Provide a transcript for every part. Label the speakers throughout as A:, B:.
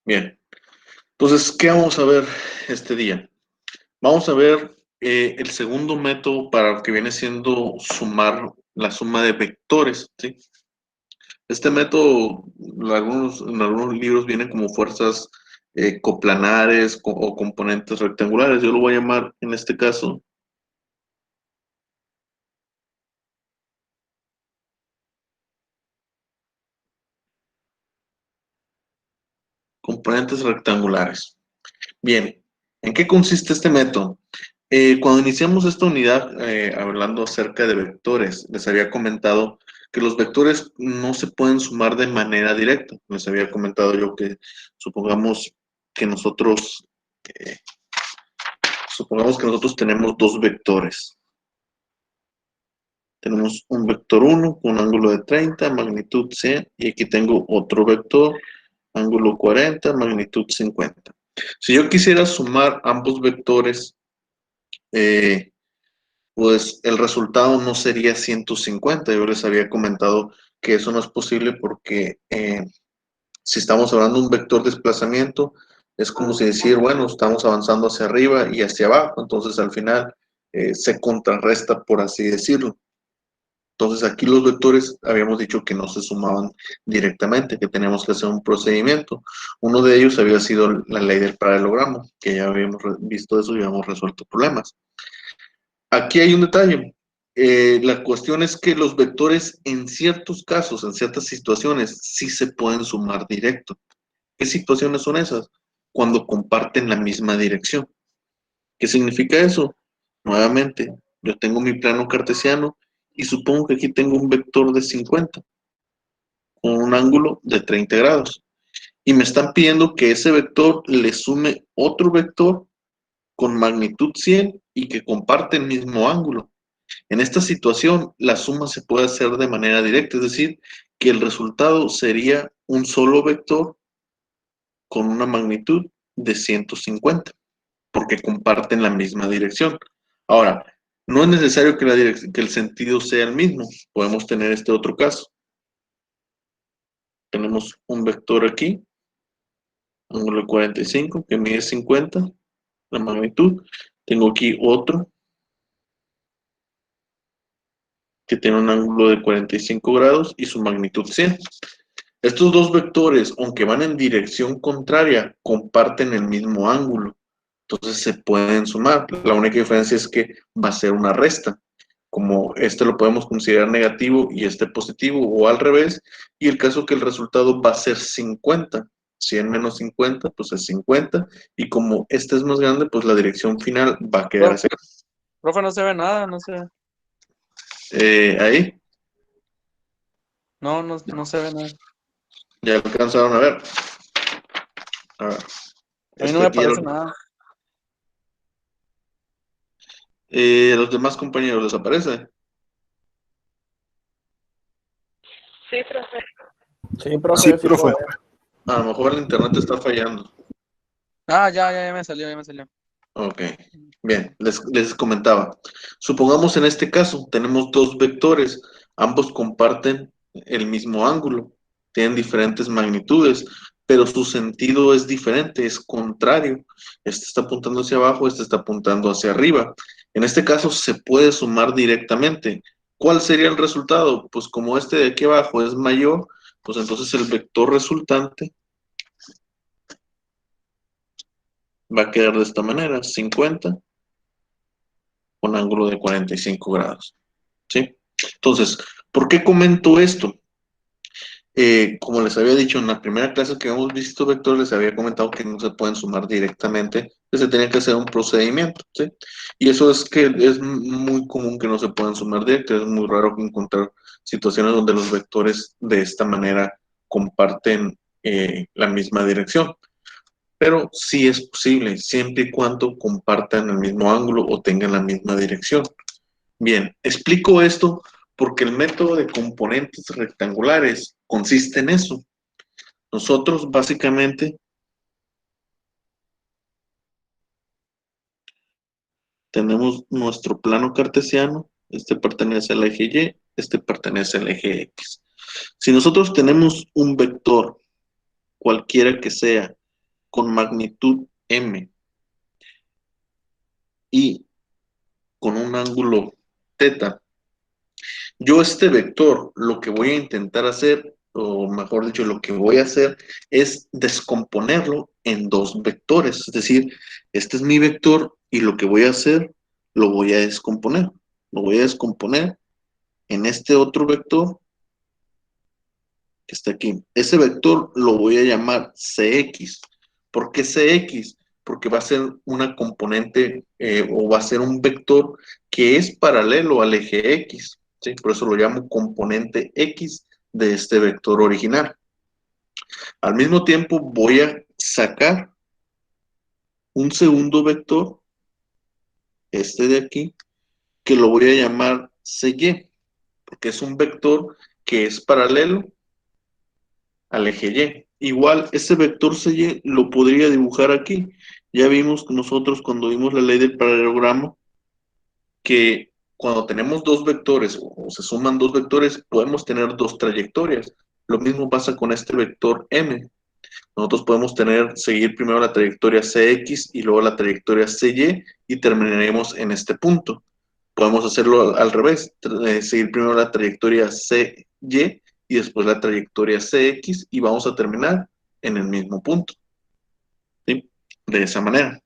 A: Bien. Entonces, ¿qué vamos a ver este día? Vamos a ver el segundo método para lo que viene siendo sumar la suma de vectores, ¿sí? Este método, en algunos libros vienen como fuerzas coplanares o componentes rectangulares. Yo lo voy a llamar, en este caso, componentes rectangulares. Bien, ¿en qué consiste este método? Cuando iniciamos esta unidad, hablando acerca de vectores, les había comentado que los vectores no se pueden sumar de manera directa. Les había comentado yo que supongamos que nosotros, eh, supongamos que nosotros tenemos dos vectores. Tenemos un vector 1 con un ángulo de 30, magnitud 100, y aquí tengo otro vector, ángulo 40, magnitud 50. Si yo quisiera sumar ambos vectores, eh, pues el resultado no sería 150. Yo les había comentado que eso no es posible porque si estamos hablando de un vector de desplazamiento, es como si decir, bueno, estamos avanzando hacia arriba y hacia abajo, entonces al final se contrarresta, por así decirlo. Entonces aquí los vectores habíamos dicho que no se sumaban directamente, que teníamos que hacer un procedimiento. Uno de ellos había sido la ley del paralelogramo, que ya habíamos visto eso y habíamos resuelto problemas. Aquí hay un detalle. La cuestión es que los vectores en ciertos casos, en ciertas situaciones, sí se pueden sumar directo. ¿Qué situaciones son esas? Cuando comparten la misma dirección. ¿Qué significa eso? Nuevamente, yo tengo mi plano cartesiano y supongo que aquí tengo un vector de 50 con un ángulo de 30 grados. Y me están pidiendo que ese vector le sume otro vector con magnitud 100 y que comparte el mismo ángulo. En esta situación, la suma se puede hacer de manera directa, es decir, que el resultado sería un solo vector con una magnitud de 150, porque comparten la misma dirección. Ahora, no es necesario que el sentido sea el mismo. Podemos tener este otro caso. Tenemos un vector aquí, ángulo de 45, que mide 50, la magnitud. Tengo aquí otro que tiene un ángulo de 45 grados y su magnitud 100. Estos dos vectores, aunque van en dirección contraria, comparten el mismo ángulo. Entonces se pueden sumar. La única diferencia es que va a ser una resta. Como este lo podemos considerar negativo y este positivo, o al revés. Y el caso que el resultado va a ser 50. 100 menos 50, pues es 50. Y como este es más grande, pues la dirección final va a quedar así.
B: Profe, no se ve nada, no se ve.
A: Ahí,
B: No se ve nada.
A: ya alcanzaron a ver. A ver,
B: A mí no me
A: aquí
B: aparece nada.
A: a los demás compañeros les aparece.
C: Sí, profe.
B: Sí, profe, sí puedo ver.
A: A lo mejor el internet está fallando.
B: Ya me salió, ya me salió.
A: Ok, bien, les comentaba. Supongamos en este caso, tenemos dos vectores, ambos comparten el mismo ángulo, tienen diferentes magnitudes, pero su sentido es diferente, es contrario. Este está apuntando hacia abajo, este está apuntando hacia arriba. En este caso se puede sumar directamente. ¿Cuál sería el resultado? Pues como este de aquí abajo es mayor, pues entonces el vector resultante va a quedar de esta manera, 50 con ángulo de 45 grados. ¿Sí? Entonces, ¿por qué comento esto? Como les había dicho en la primera clase que hemos visto vectores, les había comentado que no se pueden sumar directamente, que se tiene que hacer un procedimiento, ¿sí? Y eso es que es muy común que no se puedan sumar directos, es muy raro encontrar situaciones donde los vectores de esta manera comparten la misma dirección. Pero sí es posible, siempre y cuando compartan el mismo ángulo o tengan la misma dirección. Bien, explico esto porque el método de componentes rectangulares consiste en eso. Nosotros básicamente tenemos nuestro plano cartesiano, este pertenece al eje Y, este pertenece al eje X. Si nosotros tenemos un vector, cualquiera que sea, con magnitud m y con un ángulo θ, yo este vector lo que voy a intentar hacer, o mejor dicho, lo que voy a hacer es descomponerlo en dos vectores. Es decir, este es mi vector y lo que voy a hacer, lo voy a descomponer. Lo voy a descomponer en este otro vector que está aquí. Ese vector lo voy a llamar Cx. ¿Por qué Cx? Porque va a ser una componente o va a ser un vector que es paralelo al eje X. ¿Sí? Por eso lo llamo componente X de este vector original. Al mismo tiempo voy a sacar un segundo vector, este de aquí, que lo voy a llamar Cy, porque es un vector que es paralelo al eje Y. Igual, ese vector Cy lo podría dibujar aquí. Ya vimos nosotros cuando vimos la ley del paralelogramo que cuando tenemos dos vectores o se suman dos vectores, podemos tener dos trayectorias. Lo mismo pasa con este vector m. Nosotros podemos seguir primero la trayectoria Cx y luego la trayectoria Cy y terminaremos en este punto. Podemos hacerlo al revés, seguir primero la trayectoria Cy y después la trayectoria Cx y vamos a terminar en el mismo punto. ¿Sí? De esa manera.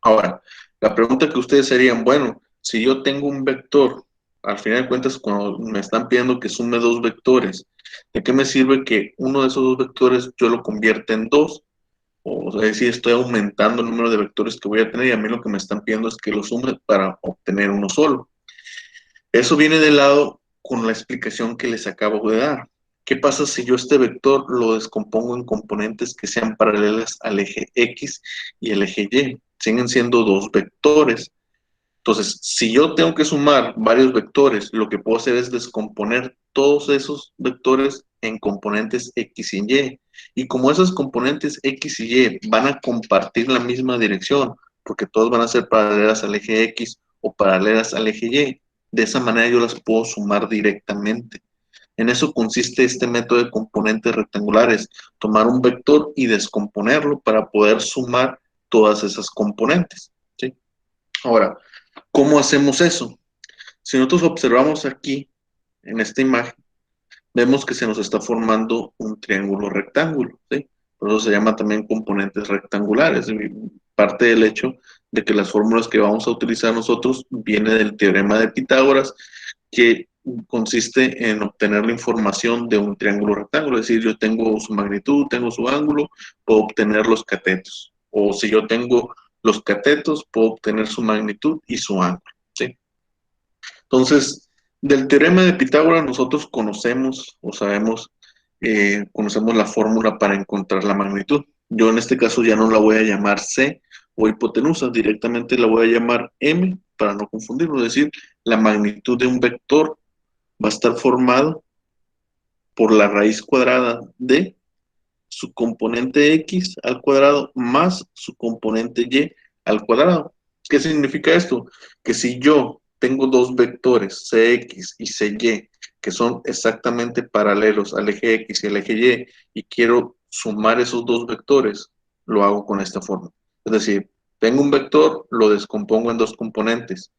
A: Ahora, la pregunta que ustedes serían, bueno, si yo tengo un vector, al final de cuentas, cuando me están pidiendo que sume dos vectores, ¿de qué me sirve que uno de esos dos vectores yo lo convierta en dos? O sea, es decir, estoy aumentando el número de vectores que voy a tener y a mí lo que me están pidiendo es que lo sume para obtener uno solo. Eso viene de lado con la explicación que les acabo de dar. ¿Qué pasa si yo este vector lo descompongo en componentes que sean paralelas al eje X y el eje Y? Siguen siendo dos vectores. Entonces, si yo tengo que sumar varios vectores, lo que puedo hacer es descomponer todos esos vectores en componentes X y Y. Y como esos componentes X y Y van a compartir la misma dirección, porque todos van a ser paralelas al eje X o paralelas al eje Y, de esa manera yo las puedo sumar directamente. En eso consiste este método de componentes rectangulares, tomar un vector y descomponerlo para poder sumar todas esas componentes. ¿Sí? Ahora, ¿cómo hacemos eso? Si nosotros observamos aquí, en esta imagen, vemos que se nos está formando un triángulo rectángulo, ¿sí? Por eso se llama también componentes rectangulares. Parte del hecho de que las fórmulas que vamos a utilizar nosotros viene del teorema de Pitágoras, que consiste en obtener la información de un triángulo rectángulo. Es decir, yo tengo su magnitud, tengo su ángulo, puedo obtener los catetos. O si yo tengo los catetos, puedo obtener su magnitud y su ángulo, ¿sí? Entonces, del teorema de Pitágoras nosotros conocemos o sabemos, conocemos la fórmula para encontrar la magnitud. Yo en este caso ya no la voy a llamar C o hipotenusa, directamente la voy a llamar M para no confundirlo. Es decir, la magnitud de un vector va a estar formado por la raíz cuadrada de su componente X al cuadrado más su componente Y al cuadrado. ¿Qué significa esto? Que si yo tengo dos vectores, Cx y Cy, que son exactamente paralelos al eje X y al eje Y, y quiero sumar esos dos vectores, lo hago con esta forma. Es decir, tengo un vector, lo descompongo en dos componentes.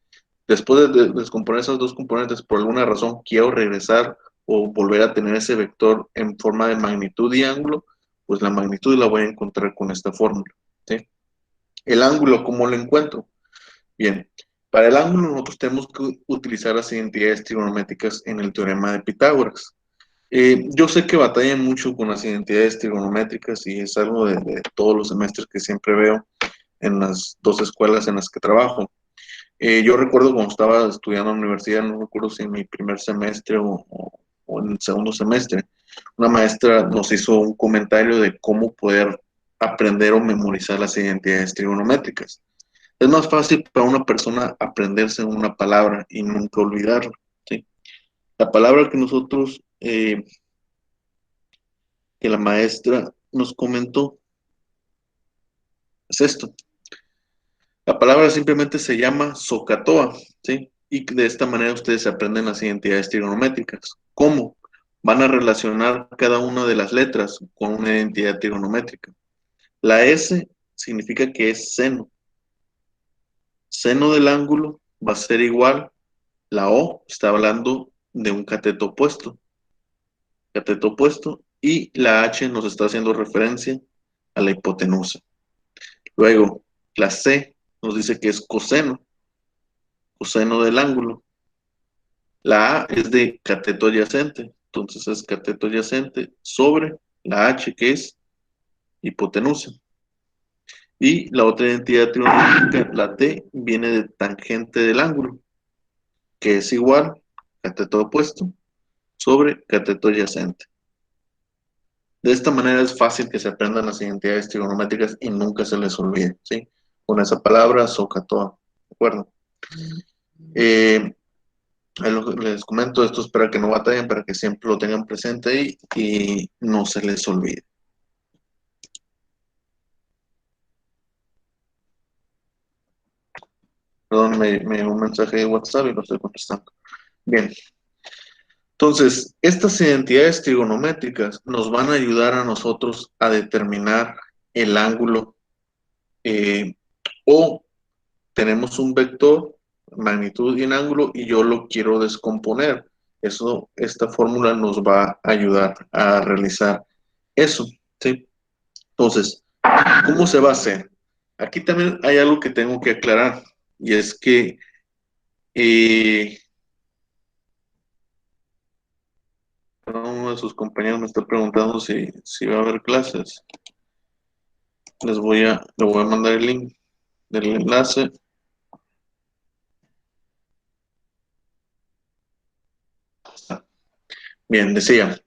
A: Después de descomponer esas dos componentes, por alguna razón quiero regresar o volver a tener ese vector en forma de magnitud y ángulo, pues la magnitud la voy a encontrar con esta fórmula, ¿sí? El ángulo, ¿cómo lo encuentro? Bien, para el ángulo nosotros tenemos que utilizar las identidades trigonométricas en el teorema de Pitágoras. Yo sé que batallan mucho con las identidades trigonométricas y es algo de todos los semestres que siempre veo en las dos escuelas en las que trabajo. Yo recuerdo cuando estaba estudiando en la universidad, no recuerdo si en mi primer semestre o en el segundo semestre, una maestra nos hizo un comentario de cómo poder aprender o memorizar las identidades trigonométricas. Es más fácil para una persona aprenderse una palabra y nunca olvidarla, ¿sí? La palabra que nosotros, que la maestra nos comentó, es esto. La palabra simplemente se llama SOHCAHTOA, ¿sí? Y de esta manera ustedes aprenden las identidades trigonométricas. ¿Cómo? Van a relacionar cada una de las letras con una identidad trigonométrica. La S significa que es seno. Seno del ángulo va a ser igual. La O está hablando de un cateto opuesto. Cateto opuesto. Y la H nos está haciendo referencia a la hipotenusa. Luego, la C nos dice que es coseno. Coseno del ángulo. La A es de cateto adyacente. Entonces es cateto adyacente sobre la H que es hipotenusa. Y la otra identidad trigonométrica, la T, viene de tangente del ángulo, que es igual, cateto opuesto, sobre cateto adyacente. De esta manera es fácil que se aprendan las identidades trigonométricas y nunca se les olvide, ¿sí? Con esa palabra, SOHCAHTOA, ¿de acuerdo? Les comento esto, es para que no batallen, para que siempre lo tengan presente ahí y no se les olvide. Perdón, me llegó un mensaje de WhatsApp y lo estoy contestando. Bien. Entonces, estas identidades trigonométricas nos van a ayudar a nosotros a determinar el ángulo o tenemos un vector, magnitud y un ángulo y yo lo quiero descomponer. Esta fórmula nos va a ayudar a realizar eso, ¿sí? Entonces, ¿cómo se va a hacer? Aquí también hay algo que tengo que aclarar y es que uno de sus compañeros me está preguntando si va a haber clases. Le voy a mandar el link del enlace. Bien, decía,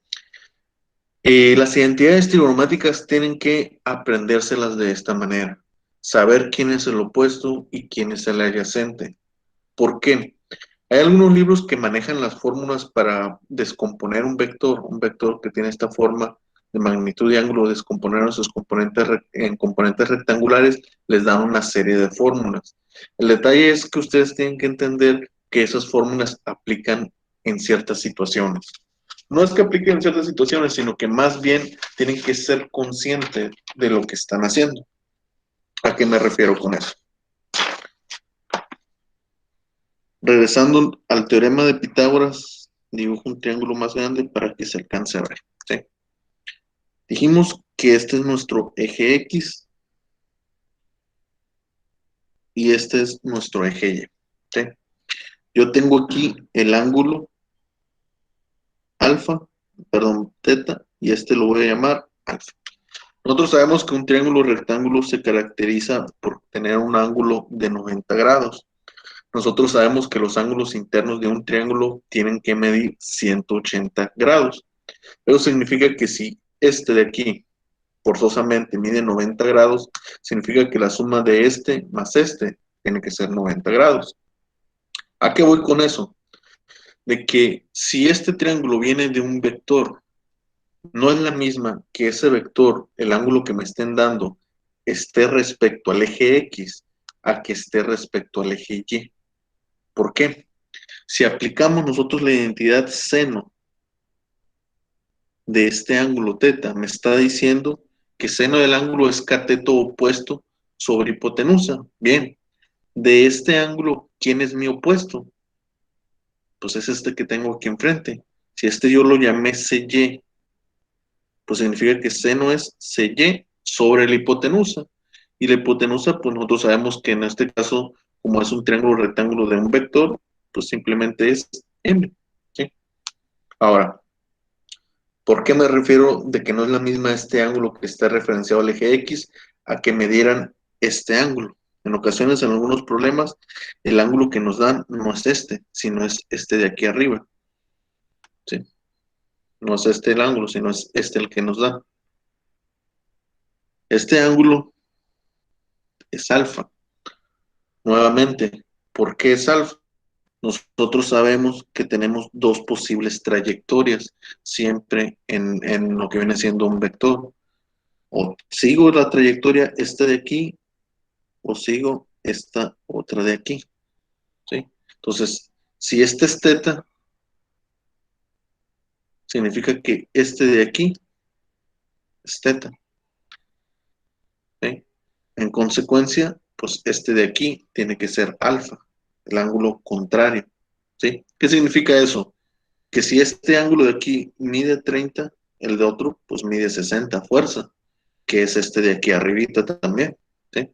A: las identidades trigonométricas tienen que aprendérselas de esta manera. Saber quién es el opuesto y quién es el adyacente. ¿Por qué? Hay algunos libros que manejan las fórmulas para descomponer un vector que tiene esta forma de magnitud y ángulo, descomponer a sus componentes en componentes rectangulares, les dan una serie de fórmulas. El detalle es que ustedes tienen que entender que esas fórmulas aplican en ciertas situaciones. No es que apliquen en ciertas situaciones, sino que más bien tienen que ser conscientes de lo que están haciendo. ¿A qué me refiero con eso? Regresando al teorema de Pitágoras, dibujo un triángulo más grande para que se alcance a ver, ¿sí? Dijimos que este es nuestro eje X y este es nuestro eje Y, ¿sí? Yo tengo aquí el ángulo alfa, perdón, teta, y este lo voy a llamar alfa. Nosotros sabemos que un triángulo rectángulo se caracteriza por tener un ángulo de 90 grados. Nosotros sabemos que los ángulos internos de un triángulo tienen que medir 180 grados. Eso significa que si este de aquí forzosamente mide 90 grados, significa que la suma de este más este tiene que ser 90 grados. ¿A qué voy con eso? De que si este triángulo viene de un vector, no es la misma que ese vector, el ángulo que me estén dando, esté respecto al eje X a que esté respecto al eje Y. ¿Por qué? Si aplicamos nosotros la identidad seno de este ángulo teta, me está diciendo que seno del ángulo es cateto opuesto sobre hipotenusa. Bien, de este ángulo, ¿quién es mi opuesto? Pues es este que tengo aquí enfrente. Si este yo lo llamé CY, pues significa que seno es CY sobre la hipotenusa. Y la hipotenusa, pues nosotros sabemos que en este caso, como es un triángulo rectángulo de un vector, pues simplemente es M, ¿sí? Ahora, ¿por qué me refiero de que no es la misma este ángulo que está referenciado al eje X a que me dieran este ángulo? En ocasiones, en algunos problemas, el ángulo que nos dan no es este, sino es este de aquí arriba, ¿sí? No es este el ángulo, sino es este el que nos da. Este ángulo es alfa. Nuevamente, ¿por qué es alfa? Nosotros sabemos que tenemos dos posibles trayectorias siempre en lo que viene siendo un vector. O sigo la trayectoria esta de aquí o sigo esta otra de aquí, ¿sí? Entonces, si este es teta, significa que este de aquí es teta. En consecuencia, pues este de aquí tiene que ser alfa, el ángulo contrario, ¿sí? ¿Qué significa eso? Que si este ángulo de aquí mide 30, el de otro pues mide 60 fuerza, que es este de aquí arribita también, ¿sí?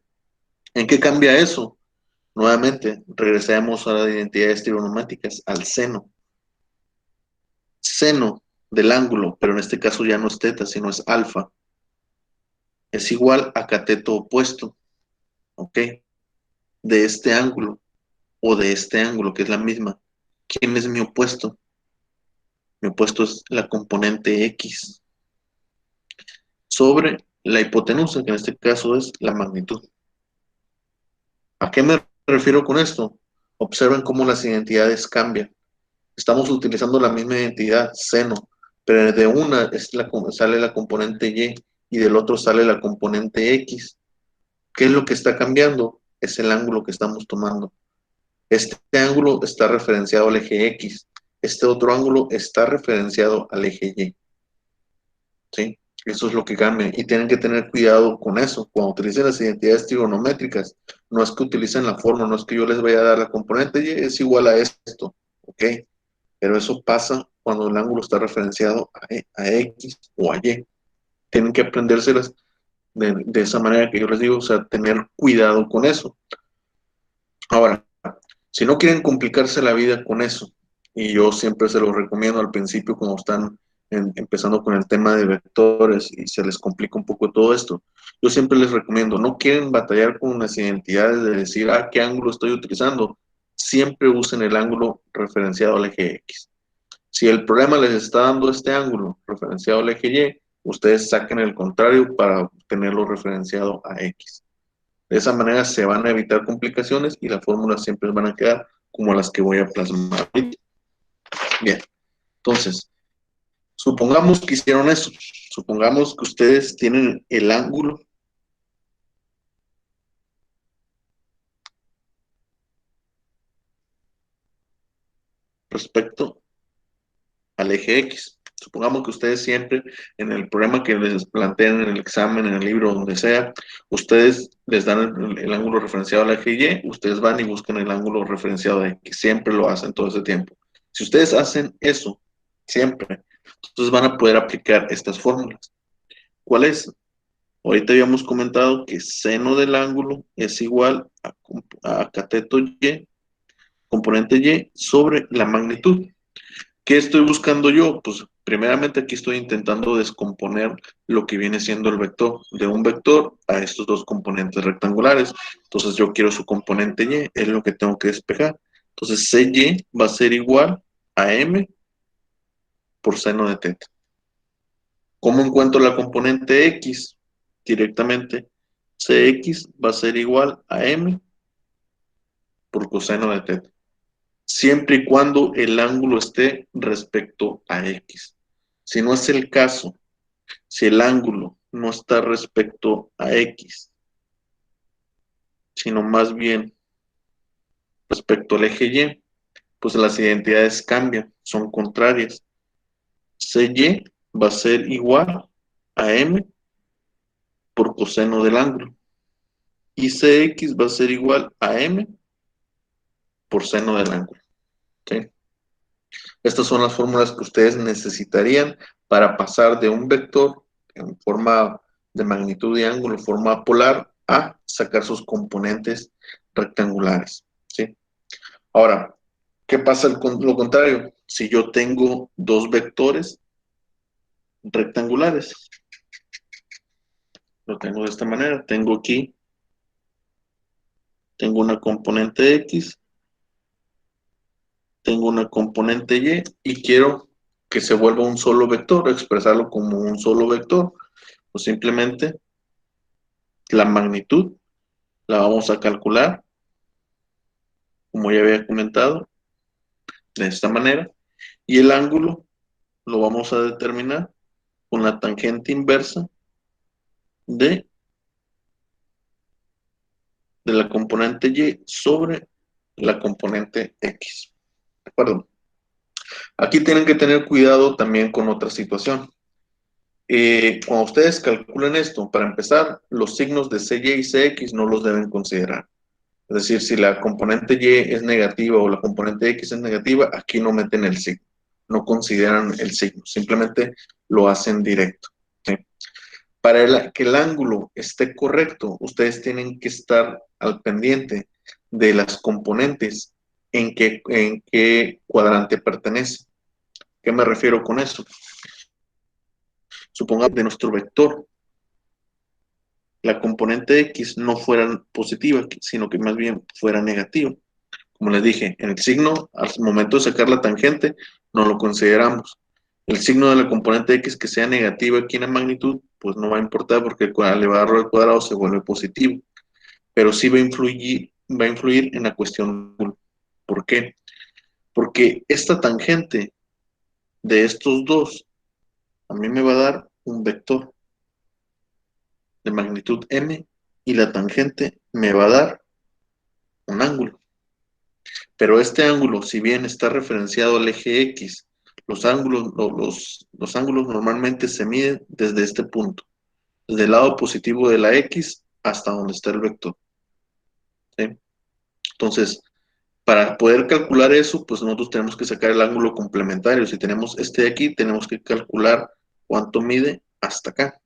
A: ¿En qué cambia eso? Nuevamente, regresamos a las identidades trigonométricas, al seno. Seno del ángulo, pero en este caso ya no es teta, sino es alfa, es igual a cateto opuesto, ¿ok? De este ángulo o de este ángulo, que es la misma. ¿Quién es mi opuesto? Mi opuesto es la componente X sobre la hipotenusa, que en este caso es la magnitud. ¿A qué me refiero con esto? Observen cómo las identidades cambian. Estamos utilizando la misma identidad, seno, pero de una sale la componente Y del otro sale la componente X. ¿Qué es lo que está cambiando? Es el ángulo que estamos tomando. Este ángulo está referenciado al eje X. Este otro ángulo está referenciado al eje Y. ¿Sí? Eso es lo que cambia. Y tienen que tener cuidado con eso. Cuando utilicen las identidades trigonométricas, no es que utilicen la forma, no es que yo les vaya a dar la componente Y es igual a esto. ¿Ok? Pero eso pasa cuando el ángulo está referenciado a X o a Y. Tienen que aprendérselas de esa manera que yo les digo, o sea, tener cuidado con eso. Ahora, si no quieren complicarse la vida con eso, y yo siempre se los recomiendo al principio cuando están empezando con el tema de vectores y se les complica un poco todo esto, yo siempre les recomiendo, no quieren batallar con las identidades de decir, ¿qué ángulo estoy utilizando? Siempre usen el ángulo referenciado al eje X. Si el problema les está dando este ángulo referenciado al eje Y, ustedes saquen el contrario para tenerlo referenciado a X. De esa manera se van a evitar complicaciones y las fórmulas siempre van a quedar como las que voy a plasmar. Bien, entonces, supongamos que hicieron eso. Supongamos que ustedes tienen el ángulo respecto al eje X. Supongamos que ustedes siempre, en el problema que les plantean en el examen, en el libro, donde sea, ustedes les dan el ángulo referenciado al eje Y, ustedes van y buscan el ángulo referenciado a X. Siempre lo hacen todo ese tiempo. Si ustedes hacen eso, siempre, entonces van a poder aplicar estas fórmulas. ¿Cuál es? Ahorita habíamos comentado que seno del ángulo es igual a cateto Y, componente Y, sobre la magnitud. ¿Qué estoy buscando yo? Pues primeramente aquí estoy intentando descomponer lo que viene siendo el vector, de un vector a estos dos componentes rectangulares. Entonces yo quiero su componente Y, es lo que tengo que despejar. Entonces CY va a ser igual a M por seno de teta. ¿Cómo encuentro la componente X? Directamente, CX va a ser igual a M por coseno de teta. Siempre y cuando el ángulo esté respecto a X. Si no es el caso, si el ángulo no está respecto a X, sino más bien respecto al eje Y, pues las identidades cambian, son contrarias. CY va a ser igual a M por coseno del ángulo. Y CX va a ser igual a M por seno del ángulo. ¿Sí? Estas son las fórmulas que ustedes necesitarían para pasar de un vector en forma de magnitud y ángulo, en forma polar, a sacar sus componentes rectangulares. ¿Sí? Ahora, ¿qué pasa con lo contrario? Si yo tengo dos vectores rectangulares, lo tengo de esta manera. Tengo aquí, tengo una componente X, tengo una componente Y y quiero que se vuelva un solo vector, expresarlo como un solo vector. O simplemente la magnitud la vamos a calcular, como ya había comentado, de esta manera. Y el ángulo lo vamos a determinar con la tangente inversa de la componente Y sobre la componente X. ¿De acuerdo? Aquí tienen que tener cuidado también con otra situación. cuando ustedes calculen esto, para empezar, los signos de CY y CX no los deben considerar. Es decir, si la componente Y es negativa o la componente X es negativa, aquí no meten el signo, no consideran el signo, simplemente lo hacen directo. ¿Sí? Para que el ángulo esté correcto, ustedes tienen que estar al pendiente de las componentes en qué cuadrante pertenece. ¿Qué me refiero con eso? Supongamos de nuestro vector, la componente X no fuera positiva, sino que más bien fuera negativa. Como les dije, en el signo, al momento de sacar la tangente, no lo consideramos. El signo de la componente X que sea negativa aquí en la magnitud, pues no va a importar porque al elevarlo al cuadrado se vuelve positivo. Pero sí va a influir en la cuestión. ¿Por qué? Porque esta tangente de estos dos, a mí me va a dar un vector de magnitud m y la tangente me va a dar un ángulo. Pero este ángulo, si bien está referenciado al eje X, los ángulos normalmente se miden desde este punto, desde el lado positivo de la X hasta donde está el vector. ¿Sí? Entonces, para poder calcular eso, pues nosotros tenemos que sacar el ángulo complementario. Si tenemos este de aquí, tenemos que calcular cuánto mide hasta acá.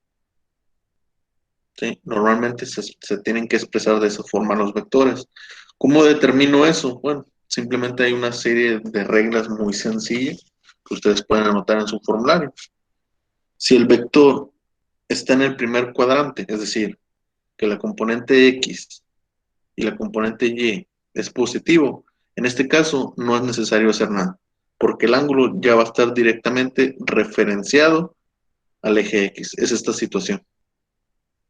A: ¿Sí? Normalmente se tienen que expresar de esa forma los vectores. ¿Cómo determino eso? Bueno, simplemente hay una serie de reglas muy sencillas que ustedes pueden anotar en su formulario. Si el vector está en el primer cuadrante, es decir, que la componente X y la componente Y es positivo, en este caso no es necesario hacer nada, porque el ángulo ya va a estar directamente referenciado al eje X. Es esta situación.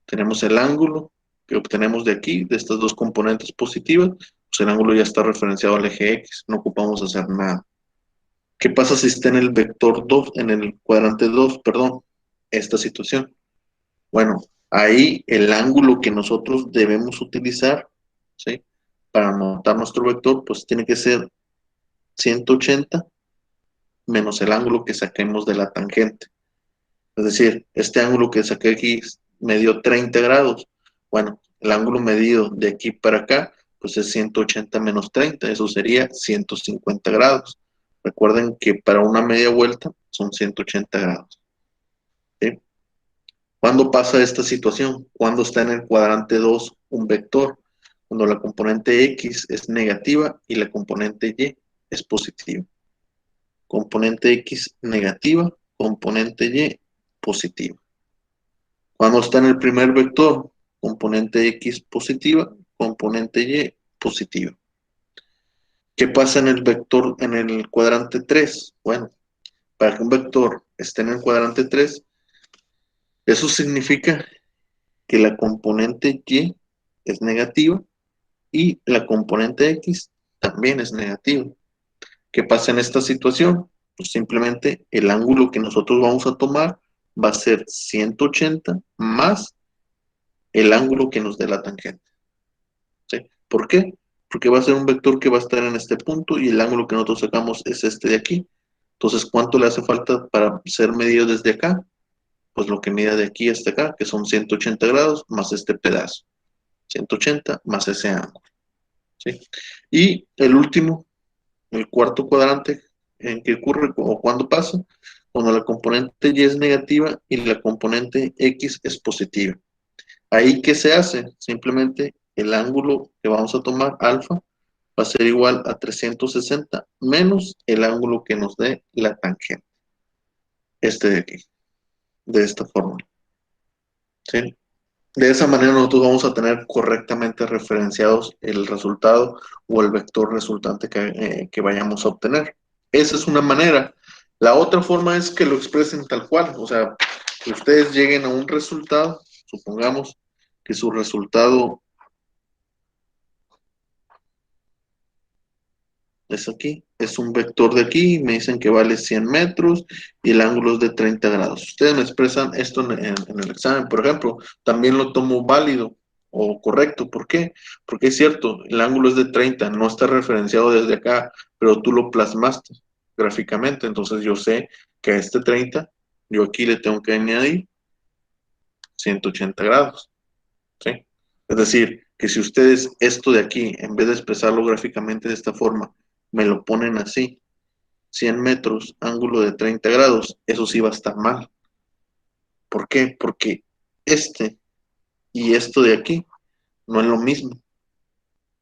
A: Tenemos el ángulo que obtenemos de aquí, de estas dos componentes positivas, pues el ángulo ya está referenciado al eje X, no ocupamos hacer nada. ¿Qué pasa si está en el vector 2, en el cuadrante 2, perdón, esta situación? Bueno, ahí el ángulo que nosotros debemos utilizar, ¿sí? Para anotar nuestro vector, pues tiene que ser 180 menos el ángulo que saquemos de la tangente. Es decir, este ángulo que saqué aquí me dio 30 grados. Bueno, el ángulo medido de aquí para acá, pues es 180 menos 30, eso sería 150 grados. Recuerden que para una media vuelta son 180 grados. ¿Sí? ¿Cuándo pasa esta situación? Cuando está en el cuadrante 2 un vector, cuando la componente X es negativa y la componente Y es positiva. Componente X negativa, componente Y positiva. Cuando está en el primer vector, componente X positiva, componente Y positiva. ¿Qué pasa en el vector, en el cuadrante 3? Bueno, para que un vector esté en el cuadrante 3, eso significa que la componente Y es negativa y la componente X también es negativa. ¿Qué pasa en esta situación? Pues simplemente el ángulo que nosotros vamos a tomar va a ser 180 más el ángulo que nos dé la tangente. ¿Sí? ¿Por qué? Porque va a ser un vector que va a estar en este punto y el ángulo que nosotros sacamos es este de aquí. Entonces, ¿cuánto le hace falta para ser medido desde acá? Pues lo que mide de aquí hasta acá, que son 180 grados más este pedazo. 180 más ese ángulo. ¿Sí? Y el último, el cuarto cuadrante, ¿en qué ocurre o cuándo pasa? Cuando la componente Y es negativa y la componente X es positiva. Ahí, ¿qué se hace? Simplemente el ángulo que vamos a tomar, alfa, va a ser igual a 360 menos el ángulo que nos dé la tangente. Este de aquí, de esta forma. ¿Sí? De esa manera nosotros vamos a tener correctamente referenciados el resultado o el vector resultante que vayamos a obtener. Esa es una manera. La otra forma es que lo expresen tal cual, o sea, que ustedes lleguen a un resultado, supongamos que su resultado es aquí, es un vector de aquí, me dicen que vale 100 metros y el ángulo es de 30 grados. Ustedes me expresan esto en el examen, por ejemplo, también lo tomo válido o correcto. ¿Por qué? Porque es cierto, el ángulo es de 30, no está referenciado desde acá, pero tú lo plasmaste gráficamente, entonces yo sé que a este 30 yo aquí le tengo que añadir 180 grados, ¿sí? Es decir, que si ustedes esto de aquí, en vez de expresarlo gráficamente de esta forma, me lo ponen así, 100 metros, ángulo de 30 grados, eso sí va a estar mal. ¿Por qué? Porque este y esto de aquí no es lo mismo.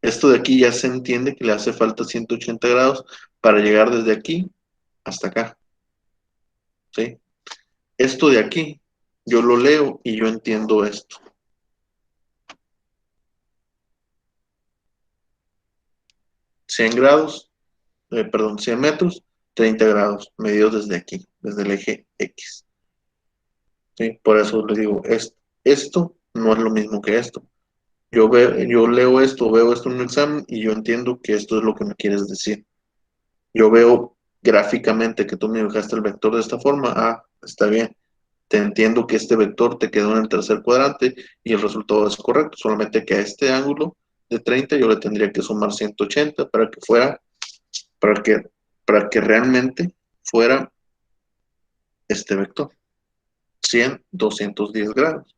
A: Esto de aquí ya se entiende que le hace falta 180 grados para llegar desde aquí hasta acá, ¿sí? Esto de aquí, yo lo leo y yo entiendo esto. Perdón, 100 metros, 30 grados, medidos desde aquí, desde el eje X. ¿Sí? Por eso les digo, esto no es lo mismo que esto. Yo leo esto, veo esto en un examen y yo entiendo que esto es lo que me quieres decir. Yo veo gráficamente que tú me dibujaste el vector de esta forma, está bien. Te entiendo que este vector te quedó en el tercer cuadrante y el resultado es correcto, solamente que a este ángulo de 30 yo le tendría que sumar 180 para que, para que realmente fuera este vector, 100, 210 grados.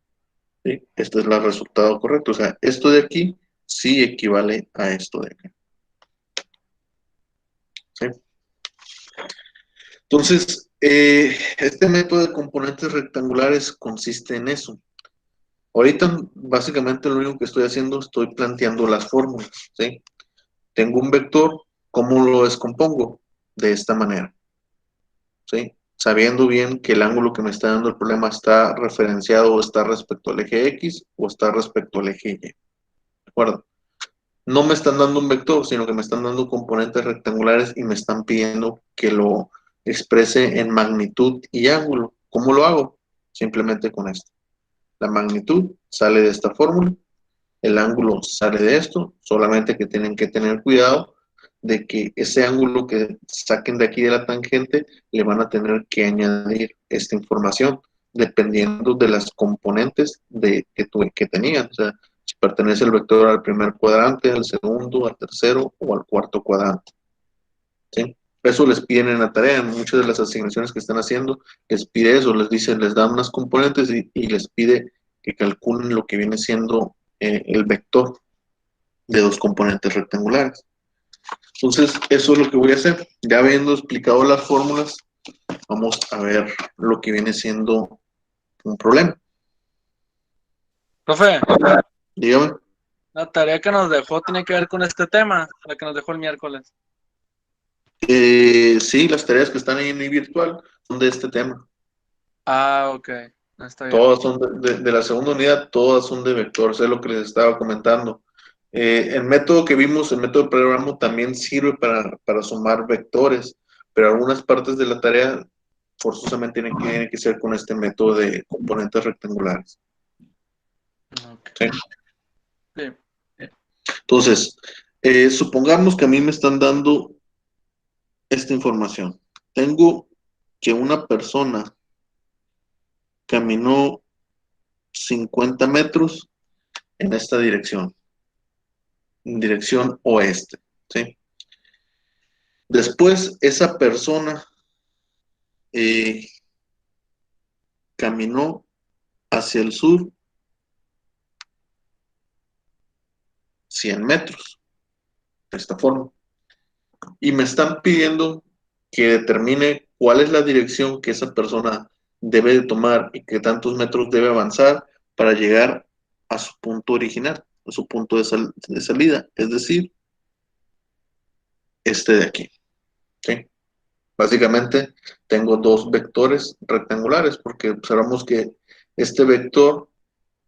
A: ¿Sí? Este es el resultado correcto, o sea, esto de aquí sí equivale a esto de acá. ¿Sí? Entonces, este método de componentes rectangulares consiste en eso. Ahorita, básicamente, lo único que estoy haciendo, estoy planteando las fórmulas, ¿sí? Tengo un vector, ¿cómo lo descompongo? De esta manera, ¿sí? Sabiendo bien que el ángulo que me está dando el problema está referenciado o está respecto al eje X o está respecto al eje Y, ¿de acuerdo? No me están dando un vector, sino que me están dando componentes rectangulares y me están pidiendo que lo exprese en magnitud y ángulo. ¿Cómo lo hago? Simplemente con esto. La magnitud sale de esta fórmula, el ángulo sale de esto, solamente que tienen que tener cuidado de que ese ángulo que saquen de aquí de la tangente le van a tener que añadir esta información dependiendo de las componentes que tenían. O sea, si pertenece el vector al primer cuadrante, al segundo, al tercero o al cuarto cuadrante. ¿Sí? Eso les piden en la tarea, en muchas de las asignaciones que están haciendo, les pide eso, les dice, les dan unas componentes y les pide que calculen lo que viene siendo el vector de dos componentes rectangulares. Entonces, eso es lo que voy a hacer. Ya habiendo explicado las fórmulas, vamos a ver lo que viene siendo un problema.
B: Profe,
A: Dígame.
B: la tarea que nos dejó tiene que ver con este tema, la que nos dejó el miércoles.
A: Sí, las tareas que están ahí en mi virtual son de este tema.
B: Ah, ok. Está bien.
A: Todas son de la segunda unidad, todas son de vectores, es lo que les estaba comentando. El método que vimos, el método de programa, también sirve para sumar vectores, pero algunas partes de la tarea forzosamente tienen que ser con este método de componentes rectangulares.
B: Ok.
A: ¿Sí?
B: Sí.
A: Entonces, supongamos que a mí me están dando esta información. Tengo que una persona caminó 50 metros en esta dirección, en dirección oeste, ¿sí? Después, esa persona caminó hacia el sur 100 metros, de esta forma. Y me están pidiendo que determine cuál es la dirección que esa persona debe de tomar y qué tantos metros debe avanzar para llegar a su punto original, a su punto de salida, es decir, este de aquí, ¿sí? Básicamente tengo dos vectores rectangulares porque observamos que este vector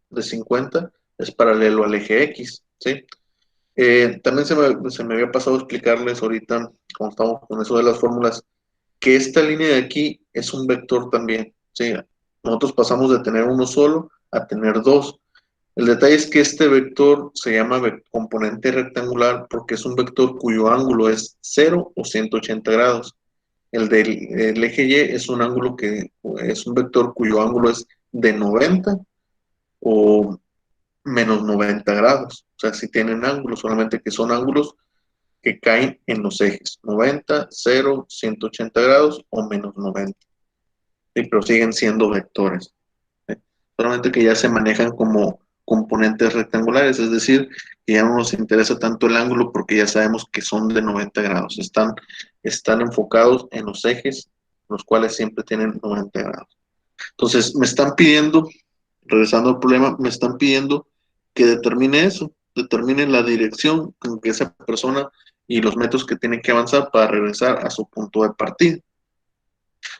A: de 50 es paralelo al eje X, ¿sí? También se me había pasado explicarles ahorita, como estamos con eso de las fórmulas, que esta línea de aquí es un vector también, ¿sí? Nosotros pasamos de tener uno solo a tener dos. El detalle es que este vector se llama componente rectangular porque es un vector cuyo ángulo es 0 o 180 grados. El eje Y es un ángulo es un vector cuyo ángulo es de 90 o menos 90 grados. O sea, si tienen ángulos, solamente que son ángulos que caen en los ejes 90, 0, 180 grados o menos 90. ¿sí? Pero siguen siendo vectores, ¿sí? Solamente que ya se manejan como componentes rectangulares, es decir, que ya no nos interesa tanto el ángulo porque ya sabemos que son de 90 grados, están enfocados en los ejes, los cuales siempre tienen 90 grados. Entonces, me están pidiendo, regresando al problema, me están pidiendo que determine eso, determine la dirección con que esa persona y los metros que tiene que avanzar para regresar a su punto de partida.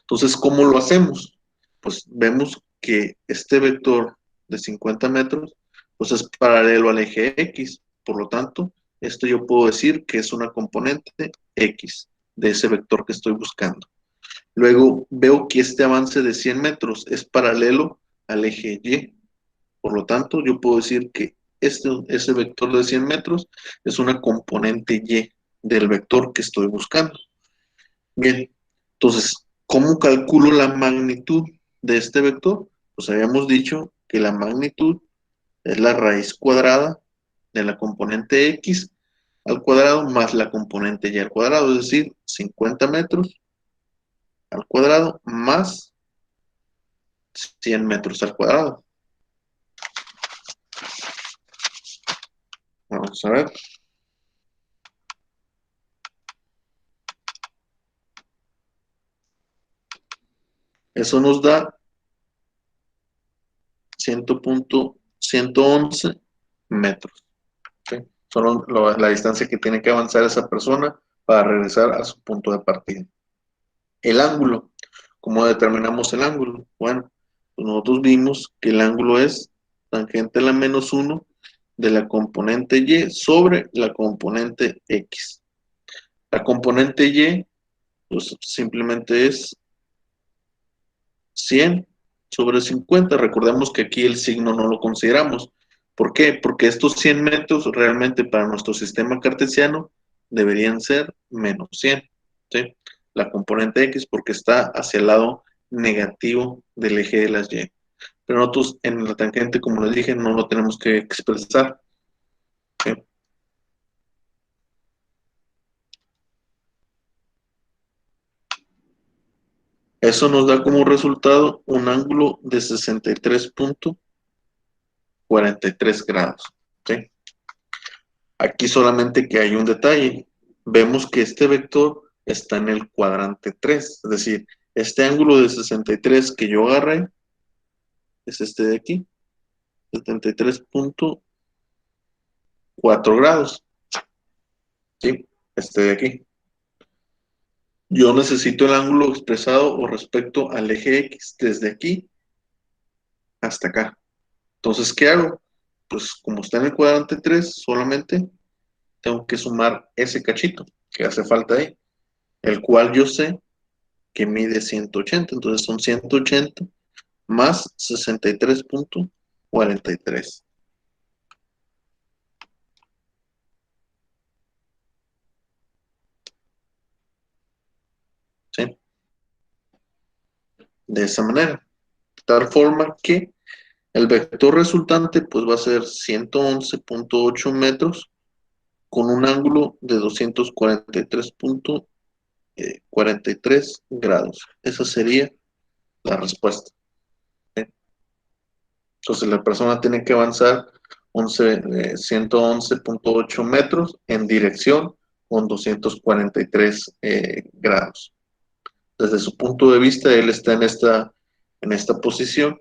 A: Entonces, ¿cómo lo hacemos? Pues vemos que este vector de 50 metros, pues es paralelo al eje X. Por lo tanto, esto yo puedo decir que es una componente X de ese vector que estoy buscando. Luego veo que este avance de 100 metros es paralelo al eje Y. Por lo tanto, yo puedo decir que ese vector de 100 metros es una componente Y del vector que estoy buscando. Bien, entonces, ¿cómo calculo la magnitud de este vector? Pues habíamos dicho que la magnitud es la raíz cuadrada de la componente X al cuadrado más la componente Y al cuadrado, es decir, 50 metros al cuadrado más 100 metros al cuadrado. Vamos a ver. Eso nos da 100.111 metros. ¿Sí? Son la distancia que tiene que avanzar esa persona para regresar a su punto de partida. El ángulo. ¿Cómo determinamos el ángulo? Bueno, pues nosotros vimos que el ángulo es tangente a la menos 1 de la componente Y sobre la componente X. La componente Y, pues simplemente es 100 sobre 50. Recordemos que aquí el signo no lo consideramos. ¿Por qué? Porque estos 100 metros realmente para nuestro sistema cartesiano deberían ser menos 100. ¿Sí? La componente X porque está hacia el lado negativo del eje de las Y. Pero nosotros en la tangente, como les dije, no lo tenemos que expresar. ¿Sí? Eso nos da como resultado un ángulo de 63.43 grados. ¿Sí? Aquí solamente que hay un detalle. Vemos que este vector está en el cuadrante 3, es decir, este ángulo de 63 que yo agarré es este de aquí, 73.4 grados. ¿Sí? Este de aquí. Yo necesito el ángulo expresado o respecto al eje X desde aquí hasta acá. Entonces, ¿qué hago? Pues como está en el cuadrante 3, solamente tengo que sumar ese cachito que hace falta ahí, el cual yo sé que mide 180, entonces son 180 más 63.43. ¿Sí? De esa manera. De tal forma que el vector resultante pues va a ser 111.8 metros con un ángulo de 243.43 grados. Esa sería la respuesta. ¿Sí? Entonces la persona tiene que avanzar 111.8 metros en dirección con 243 grados. Desde su punto de vista, él está en esta posición.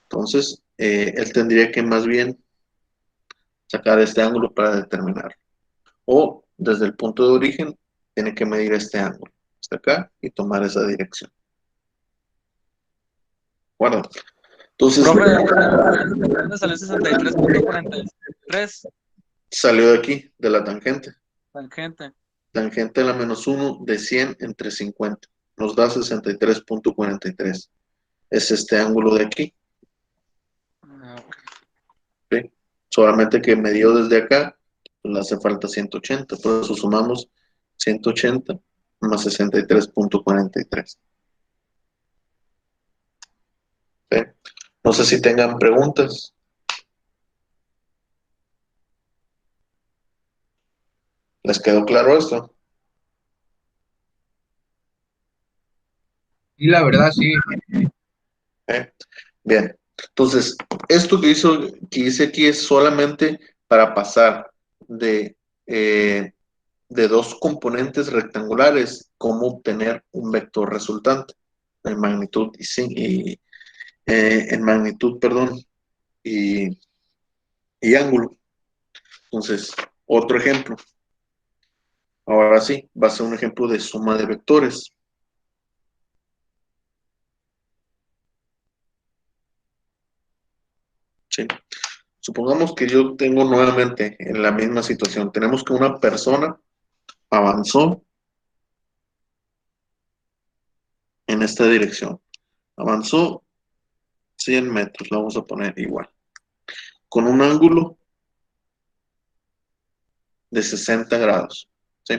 A: Entonces, él tendría que más bien sacar este ángulo para determinar. O desde el punto de origen, tiene que medir este ángulo hasta acá y tomar esa dirección. Bueno, entonces
B: Profe, ¿de dónde salió 63.43?
A: salió de aquí, de la tangente.
B: Tangente.
A: Tangente a la menos 1 de 100 entre 50. Nos da 63.43. Es este ángulo de aquí. ¿Sí? Solamente que me dio desde acá, pues le hace falta 180. Por eso sumamos 180 más 63.43. ¿Sí? No sé si tengan preguntas. ¿Les quedó claro esto?
D: Y la verdad, sí.
A: Bien, entonces, esto que hice aquí es solamente para pasar de, de dos componentes rectangulares, cómo obtener un vector resultante en magnitud en magnitud, perdón, y, y ángulo. Entonces, otro ejemplo. Ahora sí, va a ser un ejemplo de suma de vectores. ¿Sí? Supongamos que yo tengo nuevamente en la misma situación. Tenemos que una persona avanzó en esta dirección. Avanzó 100 metros, la vamos a poner igual. Con un ángulo de 60 grados. ¿Sí?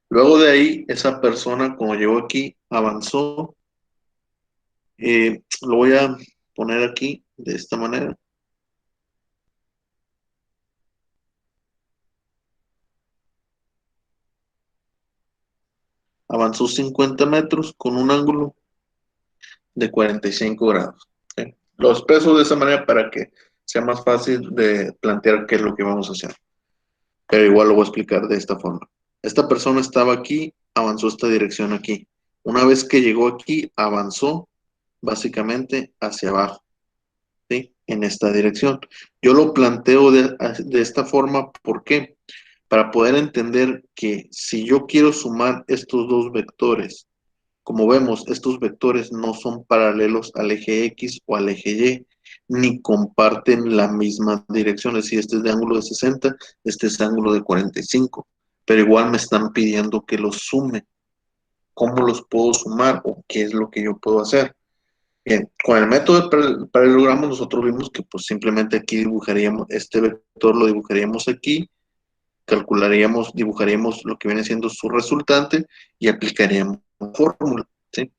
A: Luego de ahí, esa persona, como llegó aquí, avanzó. Lo voy a poner aquí de esta manera. Avanzó 50 metros con un ángulo de 45 grados. ¿Sí? Lo expreso de esa manera para que sea más fácil de plantear qué es lo que vamos a hacer. Pero igual lo voy a explicar de esta forma. Esta persona estaba aquí, avanzó esta dirección aquí. Una vez que llegó aquí, avanzó básicamente hacia abajo, ¿sí? En esta dirección. Yo lo planteo de esta forma, ¿por qué? Para poder entender que si yo quiero sumar estos dos vectores, como vemos, estos vectores no son paralelos al eje X o al eje Y, ni comparten la misma dirección. Es decir, este es de ángulo de 60, este es de ángulo de 45. Pero igual me están pidiendo que los sume. ¿Cómo los puedo sumar o qué es lo que yo puedo hacer? Bien, con el método de paralelogramo nosotros vimos que pues simplemente aquí dibujaríamos, este vector lo dibujaríamos aquí, calcularíamos, dibujaríamos lo que viene siendo su resultante y aplicaríamos la fórmula, ¿sí?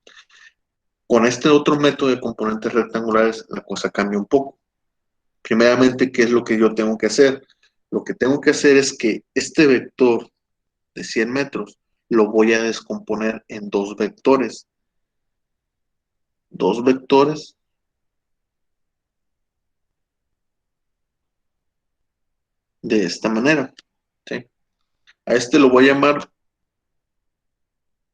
A: Con este otro método de componentes rectangulares, la cosa cambia un poco. Primeramente, ¿qué es lo que yo tengo que hacer? Lo que tengo que hacer es que este vector de 100 metros lo voy a descomponer en dos vectores. Dos vectores de esta manera, ¿sí? A este lo voy a llamar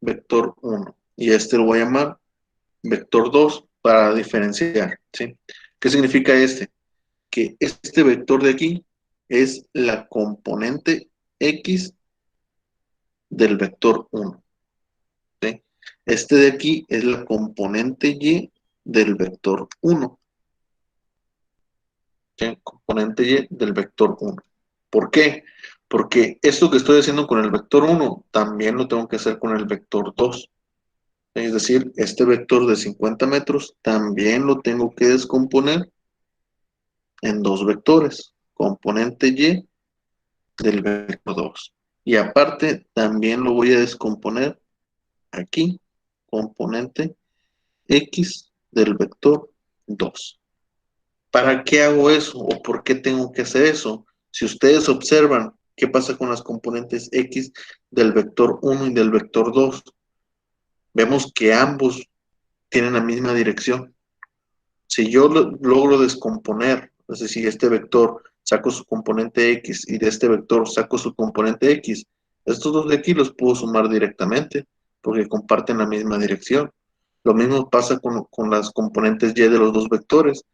A: vector 1 y a este lo voy a llamar vector 2 para diferenciar, ¿sí? ¿Qué significa este? Que este vector de aquí es la componente X del vector 1, ¿sí? Este de aquí es la componente Y del vector 1, ¿sí? Componente Y del vector 1. ¿Por qué? Porque esto que estoy haciendo con el vector 1 también lo tengo que hacer con el vector 2. Es decir, este vector de 50 metros también lo tengo que descomponer en dos vectores, componente Y del vector 2. Y aparte, también lo voy a descomponer aquí, componente X del vector 2. ¿Para qué hago eso o por qué tengo que hacer eso? Si ustedes observan qué pasa con las componentes X del vector 1 y del vector 2, vemos que ambos tienen la misma dirección. Si yo logro descomponer, es decir, este vector saco su componente X y de este vector saco su componente X, estos dos de aquí los puedo sumar directamente porque comparten la misma dirección. Lo mismo pasa con las componentes Y de los dos vectores.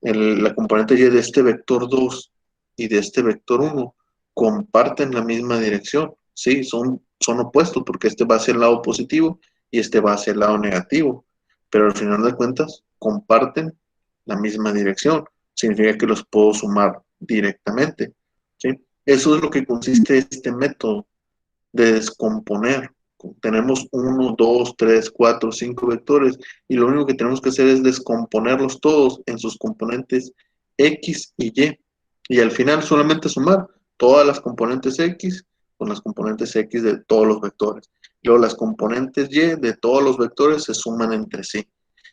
A: La componente Y de este vector 2 y de este vector 1 comparten la misma dirección. Sí, son opuestos porque este va hacia el lado positivo y este va hacia el lado negativo. Pero al final de cuentas comparten la misma dirección. Significa que los puedo sumar directamente. ¿Sí? Eso es lo que consiste este método de descomponer. Tenemos 1, 2, 3, 4, 5 vectores y lo único que tenemos que hacer es descomponerlos todos en sus componentes X y Y. Y al final solamente sumar todas las componentes X con las componentes X de todos los vectores. Luego las componentes Y de todos los vectores se suman entre sí.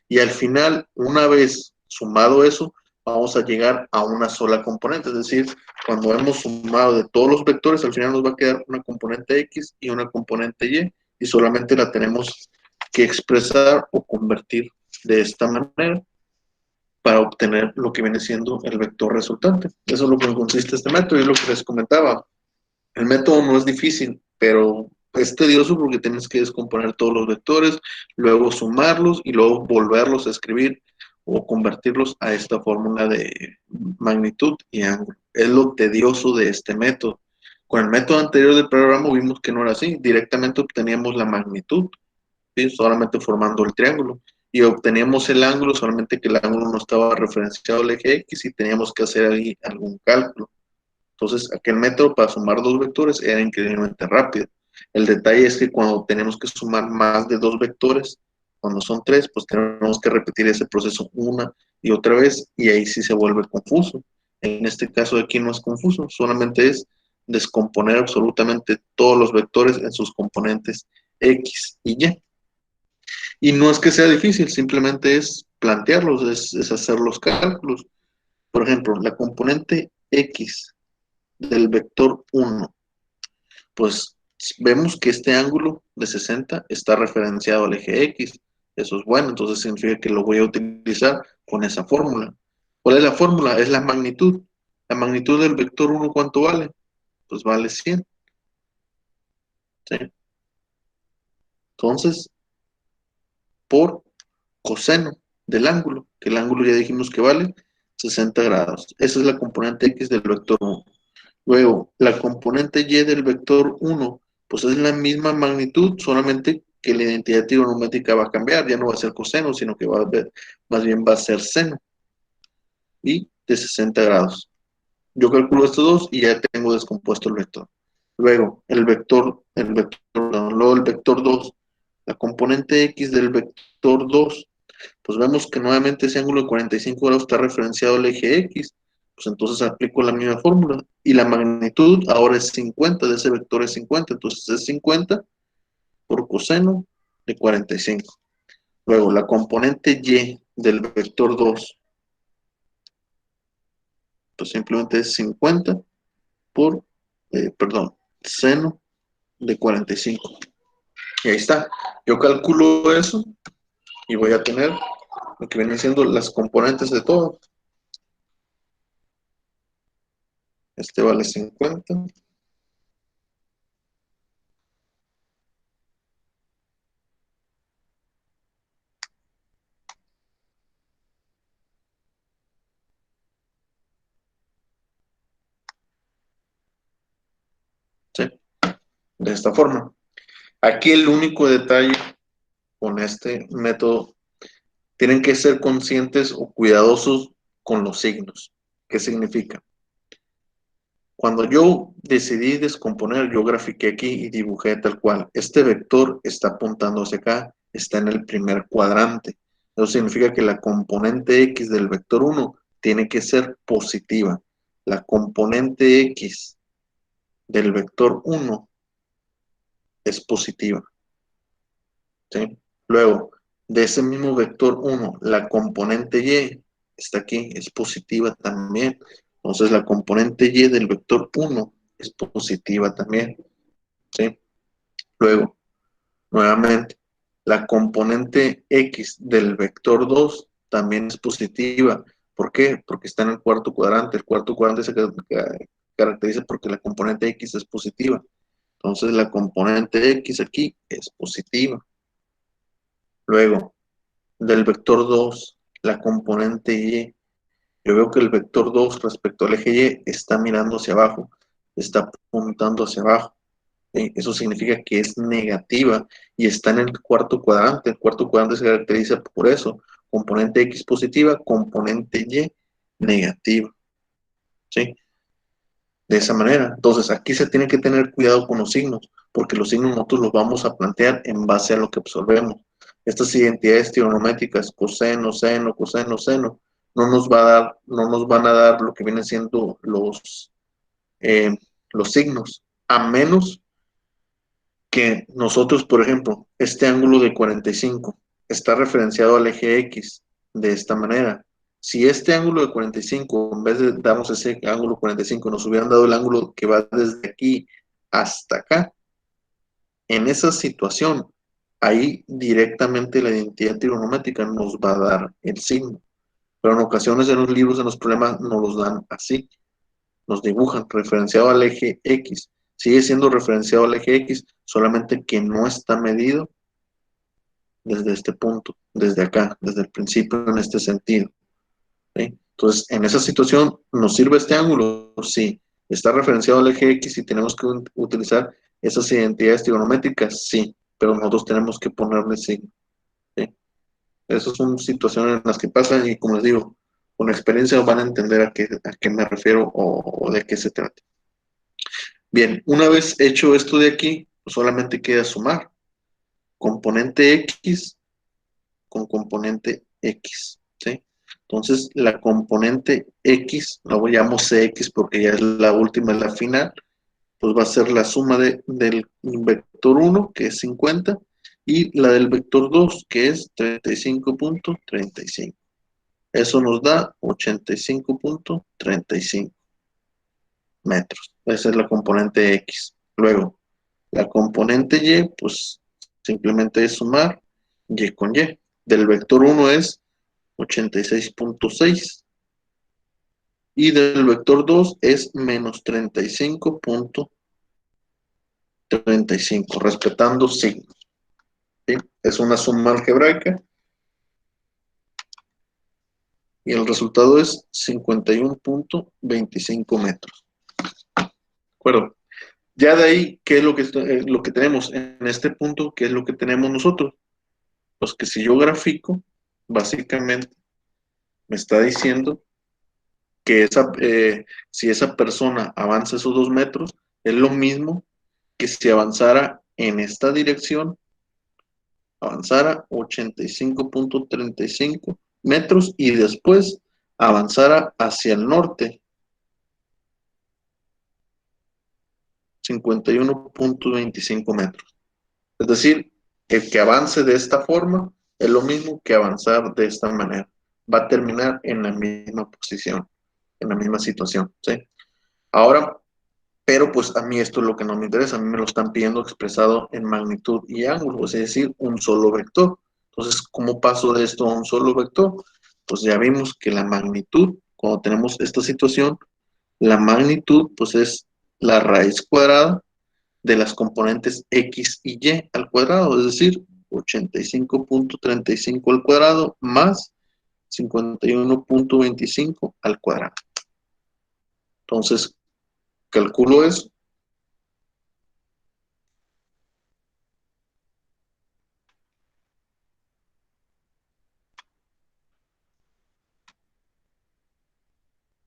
A: Y al final, una vez sumado eso, vamos a llegar a una sola componente. Es decir, cuando hemos sumado de todos los vectores, al final nos va a quedar una componente X y una componente Y solamente la tenemos que expresar o convertir de esta manera para obtener lo que viene siendo el vector resultante. Eso es lo que consiste este método y es lo que les comentaba. El método no es difícil, pero es tedioso porque tienes que descomponer todos los vectores, luego sumarlos y luego volverlos a escribir o convertirlos a esta fórmula de magnitud y ángulo. Es lo tedioso de este método. Con el método anterior del programa vimos que no era así. Directamente obteníamos la magnitud, ¿sí? Solamente formando el triángulo. Y obteníamos el ángulo, solamente que el ángulo no estaba referenciado al eje X y teníamos que hacer ahí algún cálculo. Entonces, aquel método para sumar dos vectores era increíblemente rápido. El detalle es que cuando tenemos que sumar más de dos vectores, cuando son tres, pues tenemos que repetir ese proceso una y otra vez, y ahí sí se vuelve confuso. En este caso de aquí no es confuso, solamente es descomponer absolutamente todos los vectores en sus componentes X y Y. Y no es que sea difícil, simplemente es plantearlos, es hacer los cálculos. Por ejemplo, la componente X del vector 1, pues vemos que este ángulo de 60 está referenciado al eje X. Eso es bueno, entonces significa que lo voy a utilizar con esa fórmula. ¿Cuál es la fórmula? Es la magnitud. La magnitud del vector 1, ¿cuánto vale? Pues vale 100. ¿Sí? Entonces, por coseno del ángulo, que el ángulo ya dijimos que vale 60 grados. Esa es la componente X del vector 1. Luego, la componente Y del vector 1, pues es la misma magnitud, solamente que la identidad trigonométrica va a cambiar, ya no va a ser coseno, sino que más bien va a ser seno, y de 60 grados. Yo calculo estos dos y ya tengo descompuesto el vector. Luego, luego el vector 2, la componente X del vector 2, pues vemos que nuevamente ese ángulo de 45 grados está referenciado al eje X, pues entonces aplico la misma fórmula. Y la magnitud ahora es 50, de ese vector es 50, entonces es 50 por coseno de 45. Luego, la componente Y del vector 2, pues simplemente es 50 por, seno de 45. Y ahí está. Yo calculo eso y voy a tener lo que vienen siendo las componentes de todo. Este vale 50. ¿Sí? De esta forma. Aquí el único detalle con este método, tienen que ser conscientes o cuidadosos con los signos. ¿Qué significa? Cuando yo decidí descomponer, yo grafiqué aquí y dibujé tal cual. Este vector está apuntando hacia acá, está en el primer cuadrante. Eso significa que la componente X del vector 1 tiene que ser positiva. La componente X del vector 1 es positiva. ¿Sí? Luego, de ese mismo vector 1, la componente Y está aquí, es positiva también. Entonces, la componente Y del vector 1 es positiva también. ¿Sí? Luego, nuevamente, la componente X del vector 2 también es positiva. ¿Por qué? Porque está en el cuarto cuadrante. El cuarto cuadrante se caracteriza porque la componente X es positiva. Entonces, la componente X aquí es positiva. Luego, del vector 2, la componente Y. Yo veo que el vector 2 respecto al eje Y está mirando hacia abajo, está apuntando hacia abajo. ¿Sí? Eso significa que es negativa y está en el cuarto cuadrante. El cuarto cuadrante se caracteriza por eso. Componente X positiva, componente Y negativa. ¿Sí? De esa manera. Entonces, aquí se tiene que tener cuidado con los signos, porque los signos nosotros los vamos a plantear en base a lo que observemos. Estas identidades trigonométricas, coseno, seno, coseno, seno, no nos van a dar lo que vienen siendo los signos, a menos que nosotros, por ejemplo, este ángulo de 45 está referenciado al eje X de esta manera. Si este ángulo de 45, en vez de darnos ese ángulo 45, nos hubieran dado el ángulo que va desde aquí hasta acá, en esa situación, ahí directamente la identidad trigonométrica nos va a dar el signo. Pero en ocasiones en los libros, en los problemas, nos los dan así. Nos dibujan referenciado al eje X. Sigue siendo referenciado al eje X, solamente que no está medido desde este punto, desde acá, desde el principio en este sentido. ¿Sí? Entonces, en esa situación, ¿nos sirve este ángulo? Sí. ¿Está referenciado al eje X y tenemos que utilizar esas identidades trigonométricas? Sí, pero nosotros tenemos que ponerle signo. ¿Sí? Esas son situaciones en las que pasan y, como les digo, con experiencia van a entender a qué me refiero o de qué se trata. Bien, una vez hecho esto de aquí, pues solamente queda sumar componente X con componente X, ¿sí? Entonces, la componente X, la llamo CX porque ya es la última, es la final, pues va a ser la suma del vector 1, que es 50, y la del vector 2, que es 35.35. Eso nos da 85.35 metros. Esa es la componente X. Luego, la componente Y, pues simplemente es sumar Y con Y. Del vector 1 es 86.6 y del vector 2 es menos 35.35, respetando signos. ¿Sí? Es una suma algebraica y el resultado es 51.25 metros. ¿De acuerdo? Ya de ahí, ¿qué es lo que tenemos en este punto? ¿Qué es lo que tenemos nosotros? Pues que si yo grafico, básicamente me está diciendo que si esa persona avanza esos 2 metros, es lo mismo que si avanzara en esta dirección, avanzara 85.35 metros y después avanzara hacia el norte 51.25 metros. Es decir, el que avance de esta forma es lo mismo que avanzar de esta manera. Va a terminar en la misma posición, en la misma situación, ¿sí? Ahora, pero pues a mí esto es lo que no me interesa, a mí me lo están pidiendo expresado en magnitud y ángulo, es decir, un solo vector. Entonces, ¿cómo paso de esto a un solo vector? Pues ya vimos que la magnitud, cuando tenemos esta situación, la magnitud pues es la raíz cuadrada de las componentes X y Y al cuadrado, es decir, 85.35 al cuadrado más 51.25 al cuadrado. Entonces, calculo eso.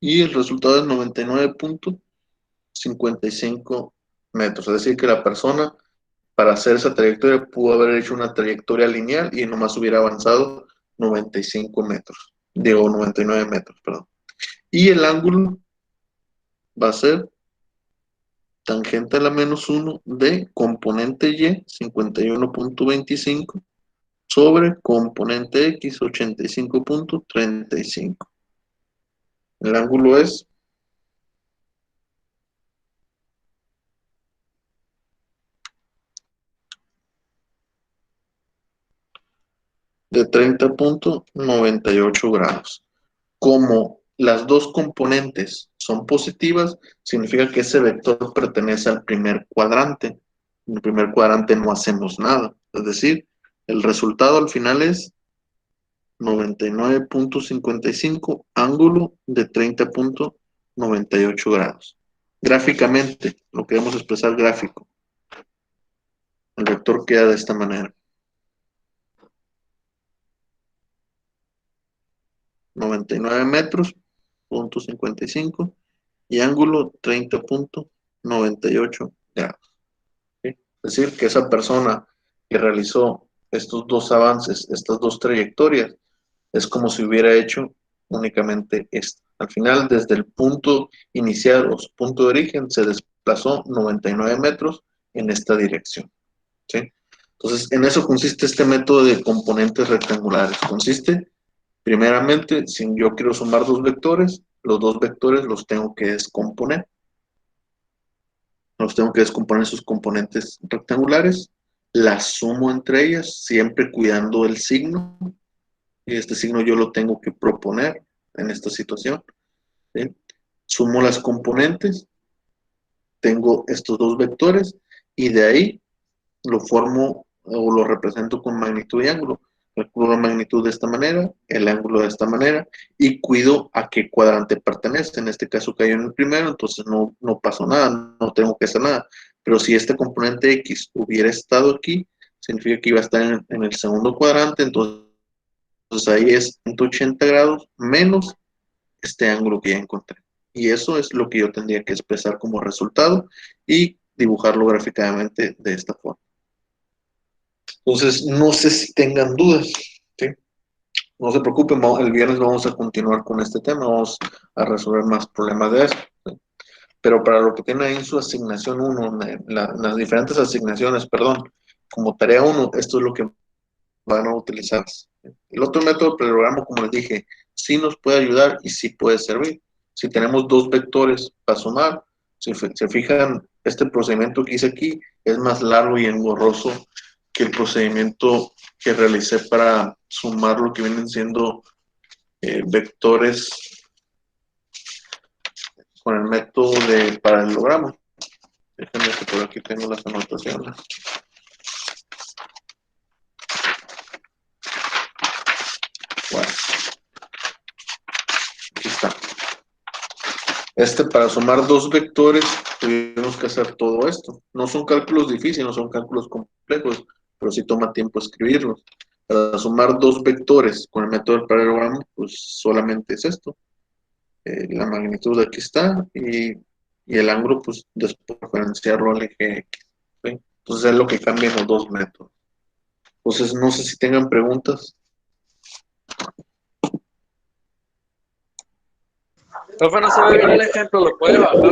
A: Y el resultado es 99.55 metros. Es decir, que la persona, para hacer esa trayectoria, pudo haber hecho una trayectoria lineal y nomás hubiera avanzado 95 metros. Digo, 99 metros, perdón. Y el ángulo va a ser tangente a la menos 1 de componente Y, 51.25, sobre componente X, 85.35. El ángulo es de 30.98 grados. Como las dos componentes son positivas, significa que ese vector pertenece al primer cuadrante. En el primer cuadrante no hacemos nada. Es decir, el resultado al final es 99.55, ángulo de 30.98 grados. Gráficamente, lo queremos expresar gráfico. El vector queda de esta manera. 99 metros, punto 55, y ángulo 30.98 grados. ¿Sí? Es decir, que esa persona que realizó estos dos avances, estas dos trayectorias, es como si hubiera hecho únicamente esta. Al final, desde el punto inicial o su punto de origen, se desplazó 99 metros en esta dirección. ¿Sí? Entonces, en eso consiste este método de componentes rectangulares. Consiste, primeramente, si yo quiero sumar dos vectores, los dos vectores los tengo que descomponer. Los tengo que descomponer sus componentes rectangulares. las sumo entre ellas, siempre cuidando el signo, y este signo yo lo tengo que proponer en esta situación, ¿sí? Sumo las componentes, tengo estos dos vectores, y de ahí lo formo o lo represento con magnitud y ángulo. Calculo la magnitud de esta manera, el ángulo de esta manera, y cuido a qué cuadrante pertenece. En este caso cayó en el primero, entonces no pasó nada, no tengo que hacer nada. Pero si este componente X hubiera estado aquí, significa que iba a estar en el segundo cuadrante, entonces ahí es 180 grados menos este ángulo que ya encontré. Y eso es lo que yo tendría que expresar como resultado y dibujarlo gráficamente de esta forma. Entonces, no sé si tengan dudas, ¿sí? No se preocupen, el viernes vamos a continuar con este tema, vamos a resolver más problemas de eso, ¿sí? Pero para lo que tiene ahí en su asignación 1, las diferentes asignaciones, perdón, como tarea 1, esto es lo que van a utilizar. El otro método de programa, como les dije, sí nos puede ayudar y sí puede servir. Si tenemos dos vectores para sumar, si se fijan, este procedimiento que hice aquí es más largo y engorroso que el procedimiento que realicé para sumar lo que vienen siendo vectores con el método de paralelogramo. Déjenme que por aquí tengo las anotaciones. Bueno, aquí está. Para sumar dos vectores, tuvimos que hacer todo esto. No son cálculos difíciles, no son cálculos complejos, pero sí toma tiempo escribirlos. Para sumar dos vectores con el método del paralelogramo, pues solamente es esto. La magnitud aquí está y el ángulo, pues después diferenciarlo al eje X, ¿sí? Entonces es lo que cambian los dos métodos. Entonces no sé si tengan preguntas.
B: Profe, no se ve bien el ejemplo, ¿lo puede bajar?